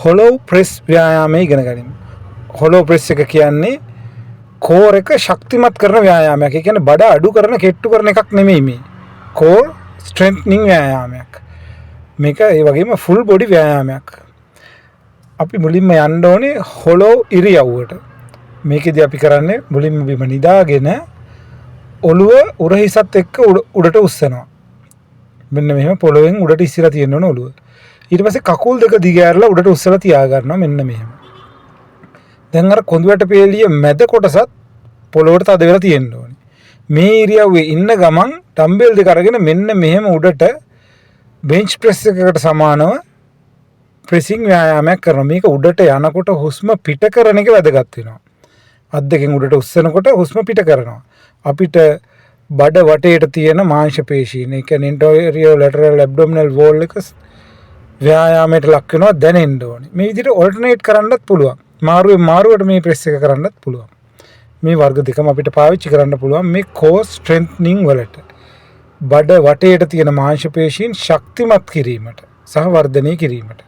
Hollow press ව්‍යායාමය ඉගෙන ගනිමු. Hollow press එක කියන්නේ කෝර් එක ශක්තිමත් කරන ව්‍යායාමයක්. ඒ කියන්නේ බඩ අඩු කරන කෙට්ටු කරන එකක් නෙමෙයි මේ. කෝර් ස්ට්‍රෙන්ත්නින් ව්‍යායාමයක්. මේක ඒ වගේම ෆුල් බොඩි ව්‍යායාමයක්. අපි මුලින්ම යන්න ඕනේ හොලෝ ඉරියව්වට. මේකෙදි අපි කරන්නේ මුලින්ම බිම නිදාගෙන ඔළුව උරහිසත් එක්ක උඩට උස්සනවා. මෙන්න මෙහෙම පොළොවෙන් උඩට ඉස්සලා තියෙන්න ඕන ඔළුව. ඊට පස්සේ කකුල් දෙක දිග ඇරලා උඩට උස්සලා තියා ගන්නවා මෙන්න මෙහෙම. දැන් අර කොඳුයට පෙළිය මැද කොටසත් පොළොවට තද වෙලා තියෙන්න ඕනේ. මේ ඉරියව්වේ ඉන්න ගමන් ඩම්බෙල් දෙක අරගෙන මෙන්න මෙහෙම උඩට බෙන්ච් ප්‍රෙස් එකකට සමානව ප්‍රෙසිං ව්‍යායාමයක් කරනවා. මේක උඩට යනකොට හුස්ම පිට කරන එක වැදගත් වෙනවා. අත් දෙකෙන් උඩට උස්සනකොට හුස්ම පිට කරනවා. අපිට බඩ වටේට තියෙන මාංශ පේශීන්, ඒ කියන්නේ ඉන්ටීරියර් ලැටරල් ඇබ්ඩොමිනල් වෝල් එක ව්‍යායාමයට ලක් වෙනවා දැනෙන්න ඕනේ. මේ විදිහට ඔල්ටර්නේට් කරන්නත් පුළුවන්. මාරුවට මේ ප්‍රෙස් එක කරන්නත් පුළුවන්. මේ වර්ග දෙකම අපිට පාවිච්චි කරන්න පුළුවන් මේ කෝර් ස්ට්‍රෙන්ත්නින් වලට. බඩ වටේට තියෙන මාංශ පේශීන් ශක්තිමත් කිරීමට සහ වර්ධනය කිරීමට.